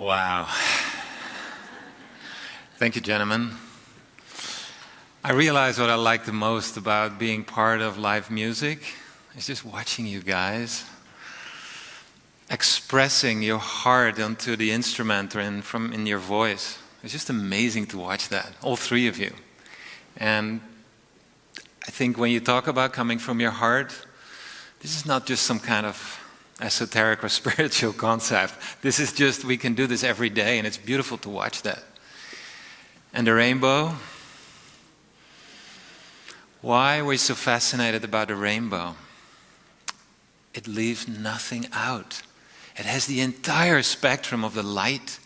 Wow. Thank you, gentlemen. I realize what I like the most about being part of live music is just watching you guys expressing your heart onto the instrument or in your voice. It's just amazing to watch that, all three of you. And I think when you talk about coming from your heart, this is not just some kind of esoteric or spiritual concept. This is just, we can do this every day, and it's beautiful to watch that. And the rainbow, why are we so fascinated about the rainbow? It leaves nothing out. It has the entire spectrum of the light.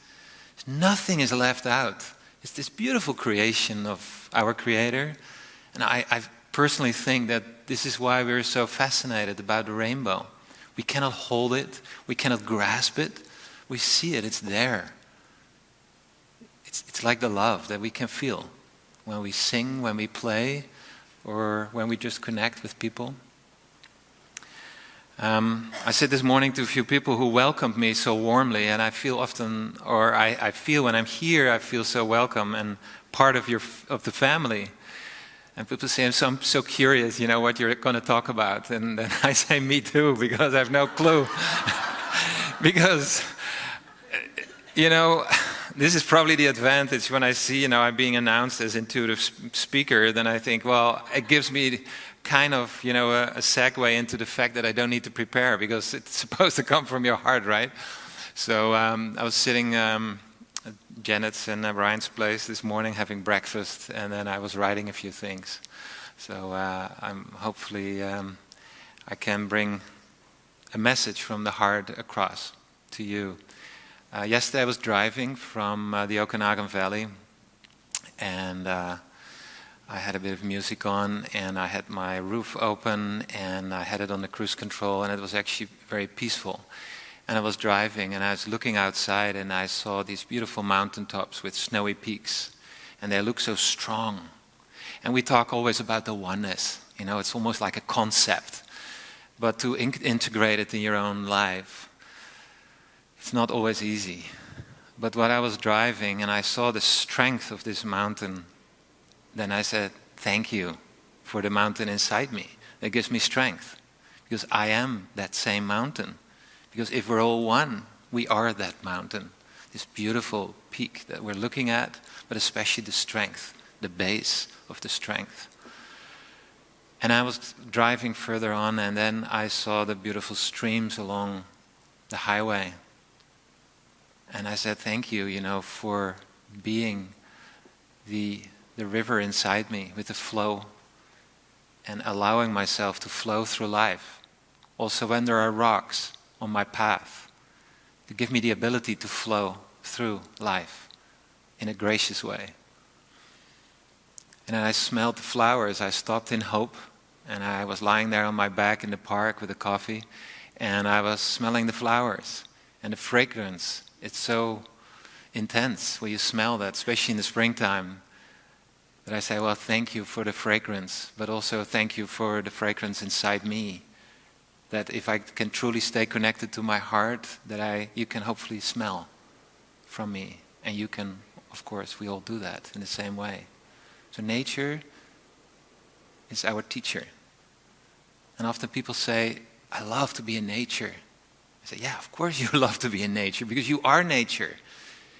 Nothing is left out. It's this beautiful creation of our Creator. And I personally think that this is why we're so fascinated about the rainbow. We cannot hold it. We cannot grasp it. We see it. It's there. It's like the love that we can feel when we sing, when we play, or when we just connect with people. I said this morning to a few people who welcomed me so warmly, and I feel often, or I feel when I'm here, I feel so welcome and part of the family. And people say, I'm so curious, what you're going to talk about. And then I say, me too, because I have no clue. Because, this is probably the advantage when I see, I'm being announced as intuitive speaker, then I think, well, it gives me kind of, a segue into the fact that I don't need to prepare because it's supposed to come from your heart, right? So I was sitting at Janet's and Brian's place this morning having breakfast, and then I was writing a few things. So hopefully I can bring a message from the heart across to you. Yesterday I was driving from the Okanagan Valley, and I had a bit of music on, and I had my roof open, and I had it on the cruise control, and it was actually very peaceful. And I was driving, and I was looking outside, and I saw these beautiful mountaintops with snowy peaks, and they look so strong. And we talk always about the oneness, it's almost like a concept. But to integrate it in your own life, it's not always easy. But when I was driving, and I saw the strength of this mountain, then I said, thank you for the mountain inside me. That gives me strength, because I am that same mountain. Because if we're all one, we are that mountain, this beautiful peak that we're looking at, but especially the strength, the base of the strength. And I was driving further on, and then I saw the beautiful streams along the highway. And I said, thank you, for being the river inside me with the flow and allowing myself to flow through life. Also when there are rocks on my path, to give me the ability to flow through life in a gracious way. And then I smelled the flowers. I stopped in Hope, and I was lying there on my back in the park with a coffee, and I was smelling the flowers and the fragrance. It's so intense when you smell that, especially in the springtime, that I say, well, thank you for the fragrance, but also thank you for the fragrance inside me. That if I can truly stay connected to my heart, that you can hopefully smell from me. And you can, of course, we all do that in the same way. So nature is our teacher. And often people say, I love to be in nature. I say, yeah, of course you love to be in nature, because you are nature.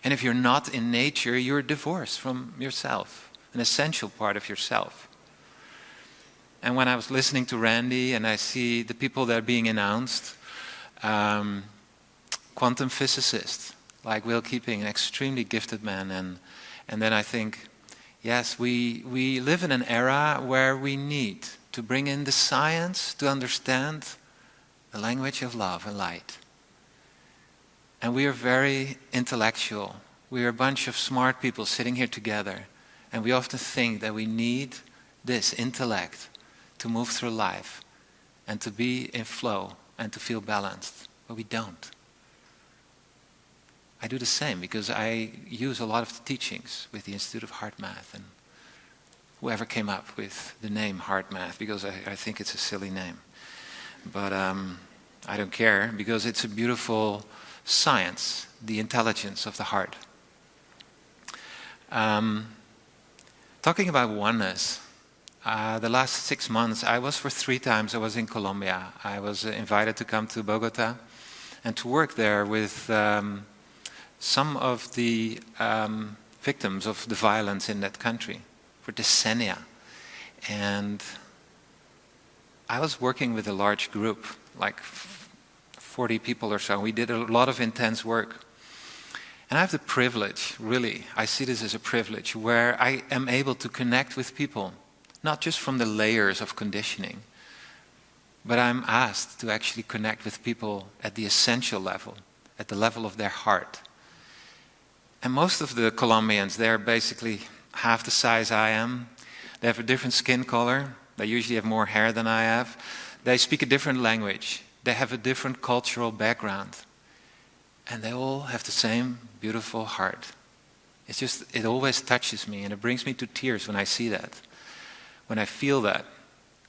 And if you're not in nature, you're divorced from yourself, an essential part of yourself. And when I was listening to Randy and I see the people that are being announced, quantum physicists like Will Keeping, an extremely gifted man, and then I think, yes, we live in an era where we need to bring in the science to understand the language of love and light. And we are very intellectual. We are a bunch of smart people sitting here together, and we often think that we need this intellect to move through life and to be in flow and to feel balanced, but we don't. I do the same because I use a lot of the teachings with the Institute of Heart Math and whoever came up with the name Heart Math, because I think it's a silly name. But I don't care, because it's a beautiful science, the intelligence of the heart. Talking about oneness, the last 6 months, I was for 3 times, I was in Colombia. I was invited to come to Bogota and to work there with some of the victims of the violence in that country for decennia. And I was working with a large group, like 40 people or so. We did a lot of intense work. And I have the privilege, really, I see this as a privilege, where I am able to connect with people, not just from the layers of conditioning, but I'm asked to actually connect with people at the essential level, at the level of their heart. And most of the Colombians, they're basically half the size I am. They have a different skin color. They usually have more hair than I have. They speak a different language. They have a different cultural background. And they all have the same beautiful heart. It's just, it always touches me and it brings me to tears when I see that. When I feel that.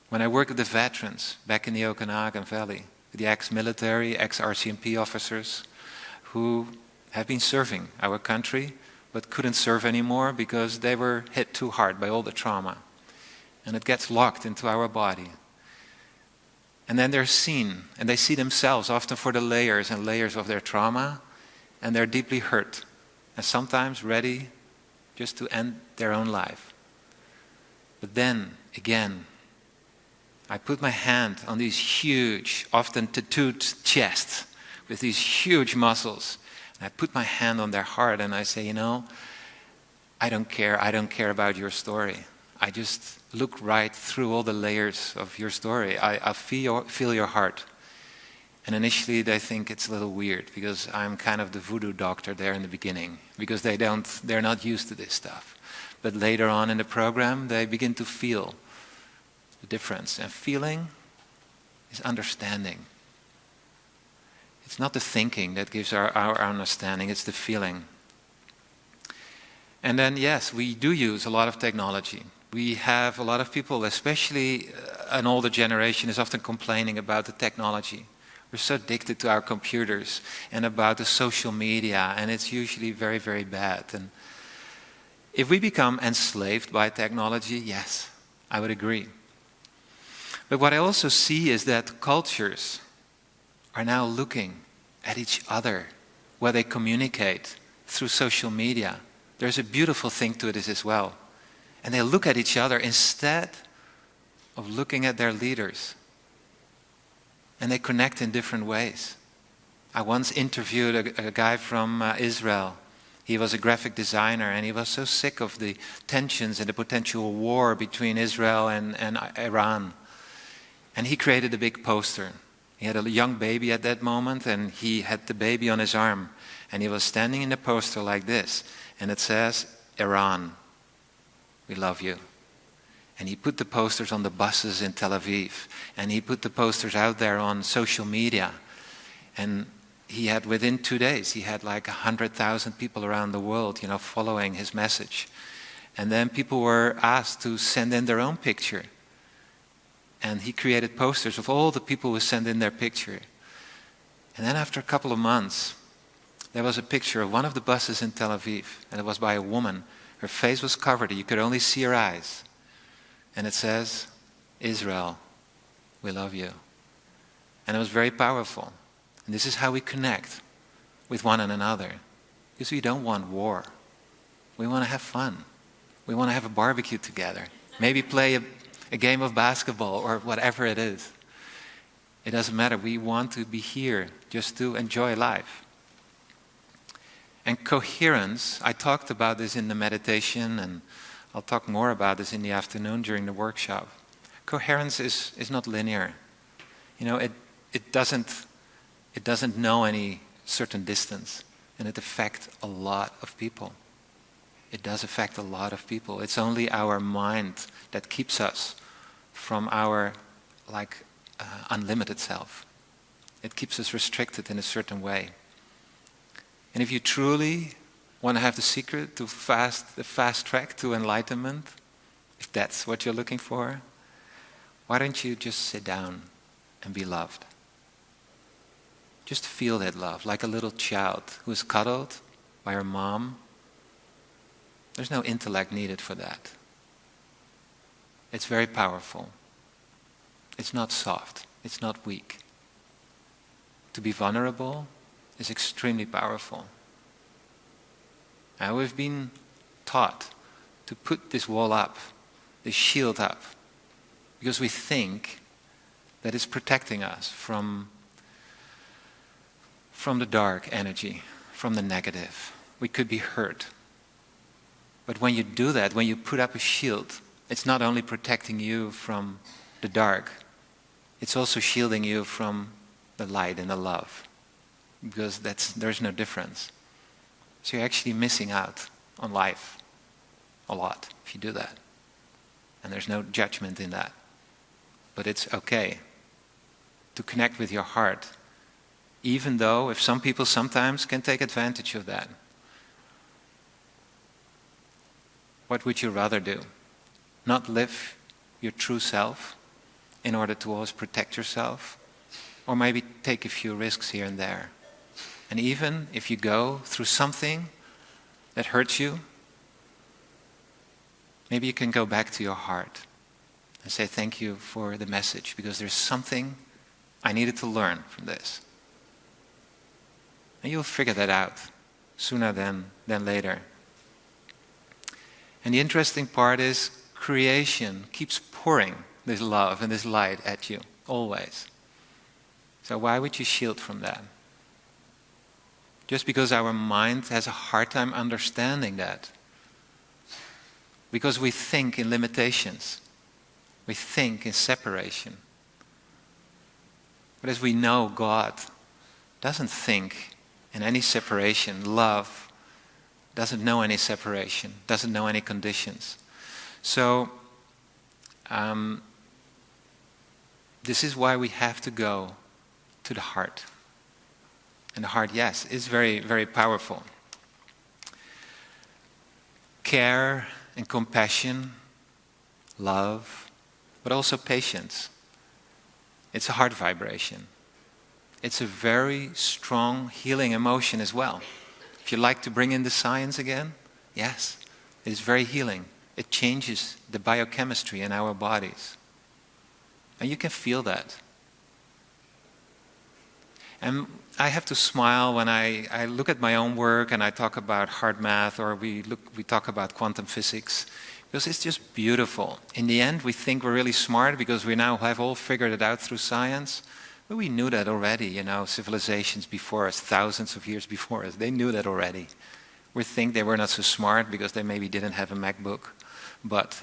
When I work with the veterans back in the Okanagan Valley, the ex-military, ex-RCMP officers who have been serving our country but couldn't serve anymore because they were hit too hard by all the trauma. And it gets locked into our body. And then they're seen, and they see themselves often for the layers and layers of their trauma, and they're deeply hurt, and sometimes ready just to end their own life. But then, again, I put my hand on these huge, often tattooed chests with these huge muscles, and I put my hand on their heart and I say, you know, I don't care about your story. I just look right through all the layers of your story. I feel your heart. And initially they think it's a little weird because I'm kind of the voodoo doctor there in the beginning because they're not used to this stuff. But later on in the program they begin to feel the difference. And feeling is understanding. It's not the thinking that gives our understanding, it's the feeling. And then yes, we do use a lot of technology. We have a lot of people, especially an older generation, is often complaining about the technology. We're so addicted to our computers and about the social media, and it's usually very, very bad. And if we become enslaved by technology, yes, I would agree. But what I also see is that cultures are now looking at each other, where they communicate through social media. There's a beautiful thing to this as well. And they look at each other instead of looking at their leaders. And they connect in different ways. I once interviewed a guy from Israel. He was a graphic designer and he was so sick of the tensions and the potential war between Israel and Iran. And he created a big poster. He had a young baby at that moment and he had the baby on his arm. And he was standing in the poster like this. And it says, Iran, we love you. And he put the posters on the buses in Tel Aviv. And he put the posters out there on social media. And he had, within 2 days, he had like 100,000 people around the world, following his message. And then people were asked to send in their own picture. And he created posters of all the people who sent in their picture. And then after a couple of months, there was a picture of one of the buses in Tel Aviv. And it was by a woman. Her face was covered. You could only see her eyes. And it says, Israel, we love you. And it was very powerful. And this is how we connect with one another. Because we don't want war. We want to have fun. We want to have a barbecue together. Maybe play a game of basketball or whatever it is. It doesn't matter. We want to be here just to enjoy life. And coherence, I talked about this in the meditation, and I'll talk more about this in the afternoon during the workshop. Coherence is not linear. It doesn't know any certain distance, and it affects a lot of people. It does affect a lot of people. It's only our mind that keeps us from our unlimited self. It keeps us restricted in a certain way. And if you truly want to have the secret to the fast track to enlightenment, if that's what you're looking for, why don't you just sit down and be loved? Just feel that love, like a little child who is cuddled by her mom. There's no intellect needed for that. It's very powerful. It's not soft. It's not weak. To be vulnerable is extremely powerful. And we've been taught to put this wall up, this shield up, because we think that it's protecting us from the dark energy, from the negative. We could be hurt. But when you do that, when you put up a shield, it's not only protecting you from the dark, it's also shielding you from the light and the love. Because there's no difference. So you're actually missing out on life a lot if you do that. And there's no judgment in that. But it's okay to connect with your heart, even though if some people sometimes can take advantage of that. What would you rather do? Not live your true self in order to always protect yourself? Or maybe take a few risks here and there? And even if you go through something that hurts you, maybe you can go back to your heart and say thank you for the message, because there's something I needed to learn from this. And you'll figure that out sooner than later. And the interesting part is creation keeps pouring this love and this light at you, always. So why would you shield from that? Just because our mind has a hard time understanding that. Because we think in limitations. We think in separation. But as we know, God doesn't think in any separation. Love doesn't know any separation, doesn't know any conditions. So, this is why we have to go to the heart. And the heart, yes, is very, very powerful. Care and compassion, love, but also patience. It's a heart vibration. It's a very strong healing emotion as well. If you like to bring in the science again, yes, it is very healing. It changes the biochemistry in our bodies. And you can feel that. And I have to smile when I look at my own work and I talk about hard math, or we talk about quantum physics, because it's just beautiful. In the end, we think we're really smart because we now have all figured it out through science. But we knew that already, civilizations before us, thousands of years before us, they knew that already. We think they were not so smart because they maybe didn't have a MacBook, but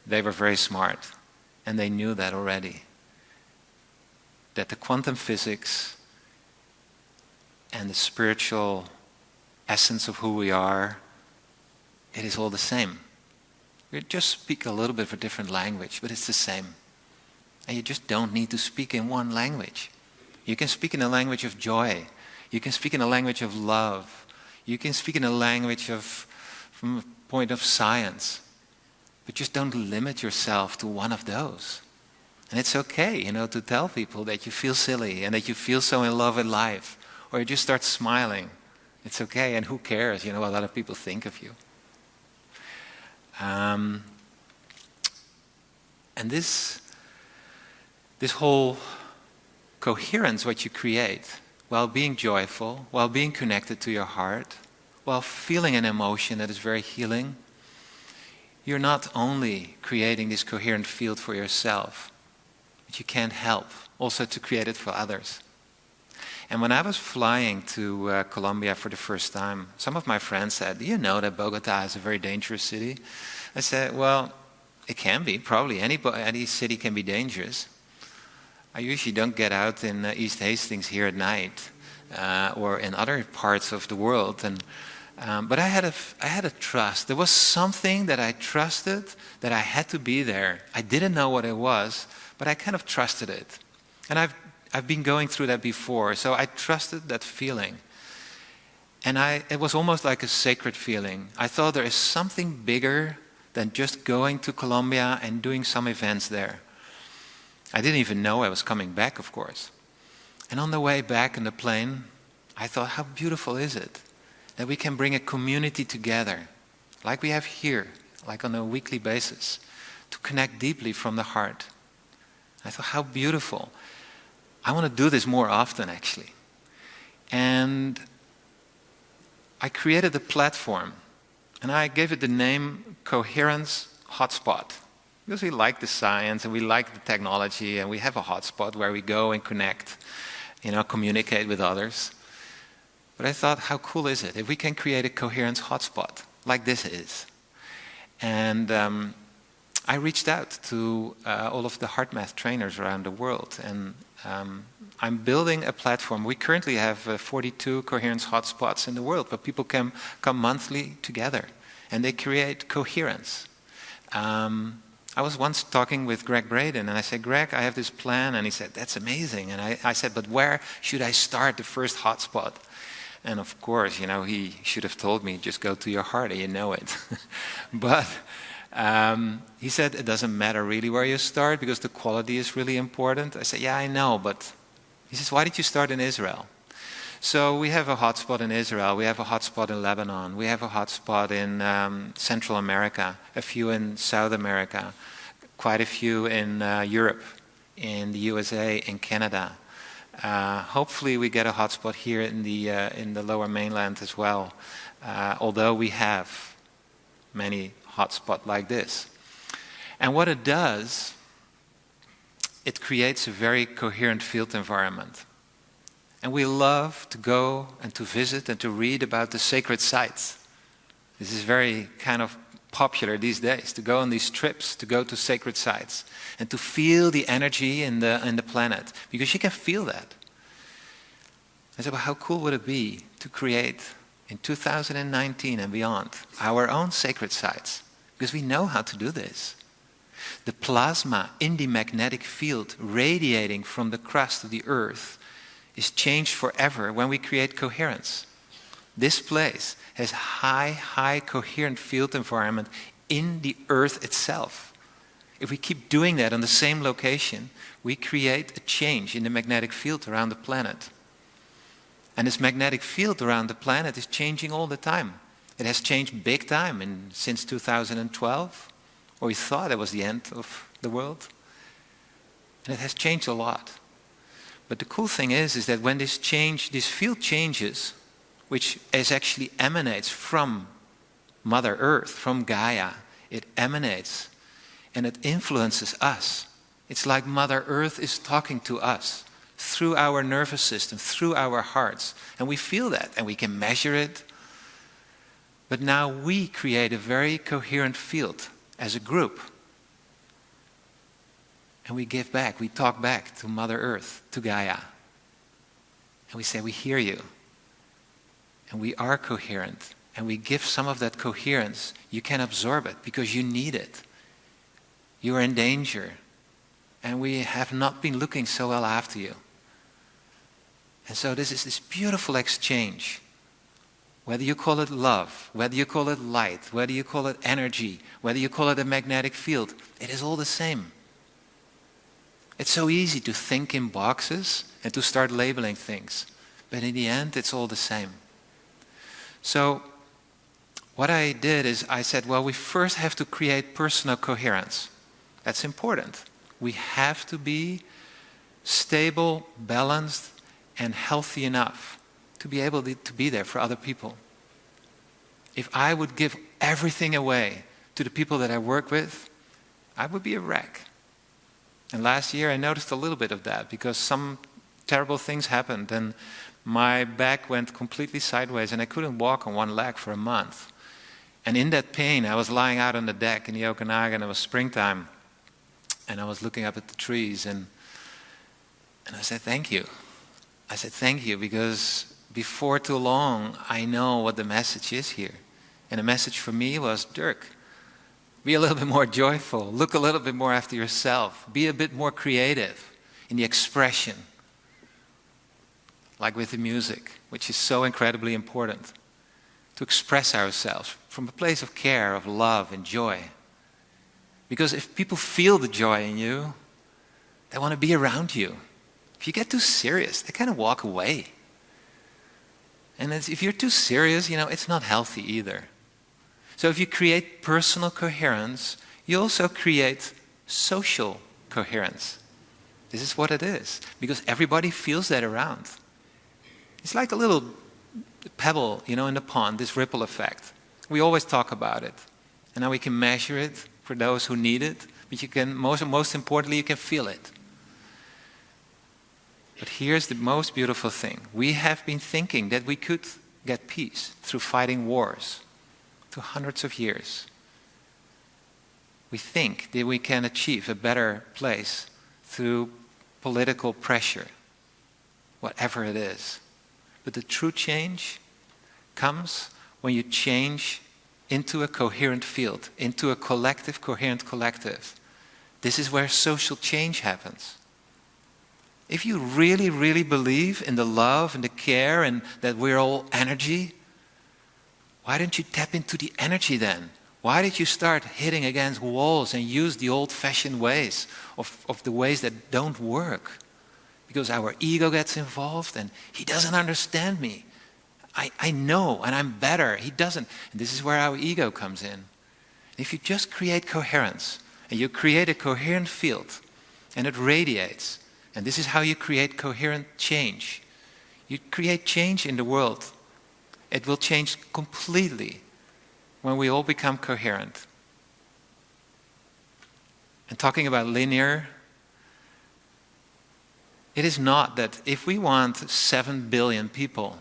they were very smart, and they knew that already. That the quantum physics and the spiritual essence of who we are, it is all the same. We just speak a little bit of a different language, but it's the same. And you just don't need to speak in one language. You can speak in a language of joy. You can speak in a language of love. You can speak in a language from a point of science. But just don't limit yourself to one of those. And it's okay, to tell people that you feel silly and that you feel so in love with life. Or you just start smiling. It's okay, and who cares? A lot of people think of you. And this whole coherence, what you create, while being joyful, while being connected to your heart, while feeling an emotion that is very healing, you're not only creating this coherent field for yourself, but you can't help also to create it for others. And when I was flying to Colombia for the first time, some of my friends said, "Do you know that Bogota is a very dangerous city?" I said, well, it can be. Probably any city can be dangerous. I usually don't get out in East Hastings here at night or in other parts of the world. But I had a trust. There was something that I trusted, that I had to be there. I didn't know what it was, but I kind of trusted it. And I've been going through that before, so I trusted that feeling. And it was almost like a sacred feeling. I thought there is something bigger than just going to Colombia and doing some events there. I didn't even know I was coming back, of course. And on the way back in the plane, I thought, how beautiful is it that we can bring a community together, like we have here, like on a weekly basis, to connect deeply from the heart. I thought, how beautiful. I want to do this more often, actually. And I created a platform, and I gave it the name Coherence Hotspot, because we like the science and we like the technology, and we have a hotspot where we go and connect, communicate with others. But I thought, how cool is it if we can create a coherence hotspot like this is? And I reached out to all of the heart math trainers around the world, and I'm building a platform. We currently have 42 coherence hotspots in the world, where people can come monthly together, and they create coherence. I was once talking with Greg Braden, and I said, Greg, I have this plan, and he said, that's amazing. And I said, but where should I start the first hotspot? And of course, he should have told me, just go to your heart, and you know it. But he said, it doesn't matter really where you start, because the quality is really important. I said, yeah, I know, but he says, why did you start in Israel? So we have a hotspot in Israel, we have a hotspot in Lebanon, we have a hotspot in Central America, a few in South America, quite a few in Europe, in the USA, in Canada. Hopefully we get a hotspot here in the lower mainland as well, although we have many hotspots like this. And what it does, it creates a very coherent field environment. And we love to go and to visit and to read about the sacred sites. This is very kind of popular these days, to go on these trips, to go to sacred sites, and to feel the energy in the planet, because you can feel that. I said, well, how cool would it be to create, in 2019 and beyond, our own sacred sites? Because we know how to do this. The plasma in the magnetic field radiating from the crust of the earth is changed forever when we create coherence. This place has high coherent field environment in the earth itself. If we keep doing that on the same location, we create a change in the magnetic field around the planet. And this magnetic field around the planet is changing all the time. It has changed big time since 2012, or we thought it was the end of the world. And it has changed a lot. But the cool thing is that when this field changes, which actually emanates from Mother Earth, from Gaia, it emanates and it influences us. It's like Mother Earth is talking to us through our nervous system, through our hearts. And we feel that, and we can measure it. But now we create a very coherent field as a group. And we give back, we talk back to Mother Earth, to Gaia. And we say, we hear you. And we are coherent. And we give some of that coherence. You can absorb it because you need it. You are in danger. And we have not been looking so well after you. And so this is this beautiful exchange. Whether you call it love, whether you call it light, whether you call it energy, whether you call it a magnetic field, it is all the same. It's so easy to think in boxes and to start labeling things. But in the end, it's all the same. So what I did is I said, well, we first have to create personal coherence. That's important. We have to be stable, balanced, and healthy enough to be able to be there for other people. If I would give everything away to the people that I work with, I would be a wreck. And last year I noticed a little bit of that because some terrible things happened and my back went completely sideways and I couldn't walk on one leg for a month. And in that pain, I was lying out on the deck in the Okanagan, and it was springtime. And I was looking up at the trees and I said, thank you. I said, thank you, because before too long, I know what the message is here. And the message for me was, Dirk, be a little bit more joyful. Look a little bit more after yourself. Be a bit more creative in the expression. Like with the music, which is so incredibly important. To express ourselves from a place of care, of love and joy. Because if people feel the joy in you, they want to be around you. If you get too serious, they kind of walk away. And if you're too serious, it's not healthy either. So if you create personal coherence, you also create social coherence. This is what it is, because everybody feels that around. It's like a little pebble, in the pond, this ripple effect. We always talk about it. And now we can measure it for those who need it, but you can, most importantly, you can feel it. But here's the most beautiful thing. We have been thinking that we could get peace through fighting wars, through hundreds of years. We think that we can achieve a better place through political pressure, whatever it is. But the true change comes when you change into a coherent field, into a collective, coherent collective. This is where social change happens. If you really, really believe in the love and the care and that we're all energy, why don't you tap into the energy then? Why did you start hitting against walls and use the old-fashioned ways of the ways that don't work? Because our ego gets involved and he doesn't understand me. I know and I'm better. He doesn't. And this is where our ego comes in. If you just create coherence and you create a coherent field and it radiates, and this is how you create coherent change. You create change in the world. It will change completely when we all become coherent. And talking about linear, it is not that if we want 7 billion people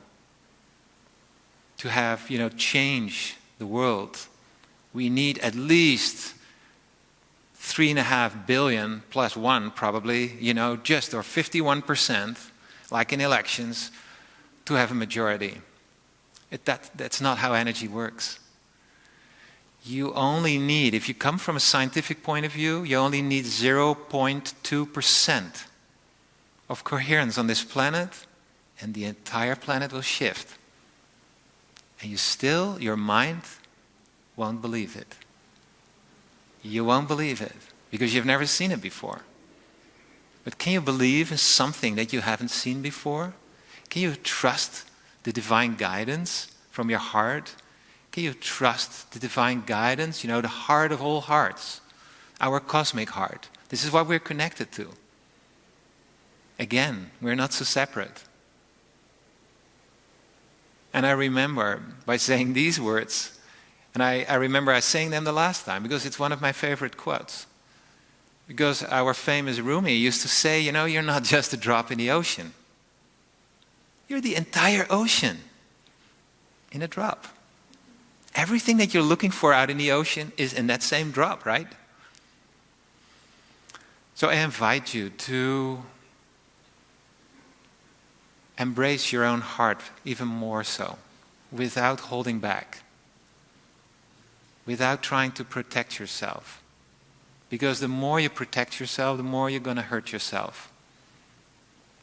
to have, change the world, we need at least 3.5 billion plus one probably, just or 51%, like in elections, to have a majority. That's not how energy works. You only need, if you come from a scientific point of view, you only need 0.2% of coherence on this planet, and the entire planet will shift. And your mind won't believe it. You won't believe it because you've never seen it before. But can you believe in something that you haven't seen before? Can you trust the divine guidance from your heart? Can you trust the divine guidance, the heart of all hearts, our cosmic heart? This is what we're connected to. Again, we're not so separate. And I remember by saying these words, and I remember I saying them the last time because it's one of my favorite quotes. Because our famous Rumi used to say, you're not just a drop in the ocean. You're the entire ocean in a drop. Everything that you're looking for out in the ocean is in that same drop, right? So I invite you to embrace your own heart even more so, without holding back. Without trying to protect yourself. Because the more you protect yourself, the more you're going to hurt yourself.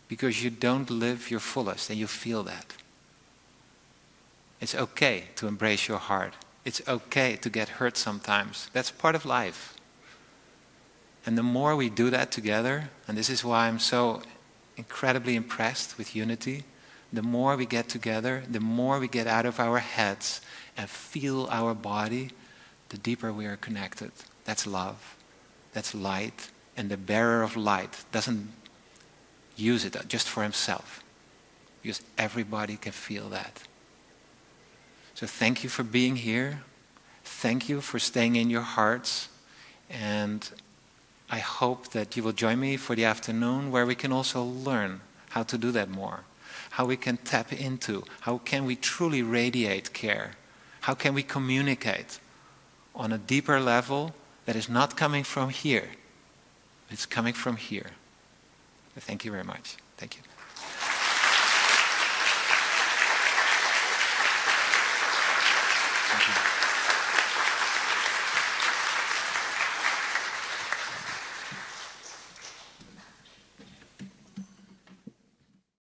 Because you don't live your fullest, and you feel that. It's okay to embrace your heart. It's okay to get hurt sometimes. That's part of life. And the more we do that together, and this is why I'm so incredibly impressed with unity, the more we get together, the more we get out of our heads and feel our body, the deeper we are connected. That's love. That's light. And the bearer of light doesn't use it just for himself. Because everybody can feel that. So thank you for being here. Thank you for staying in your hearts. And I hope that you will join me for the afternoon where we can also learn how to do that more. How we can tap into, how can we truly radiate care? How can we communicate on a deeper level that is not coming from here, it's coming from here. Thank you very much. Thank you. Thank you.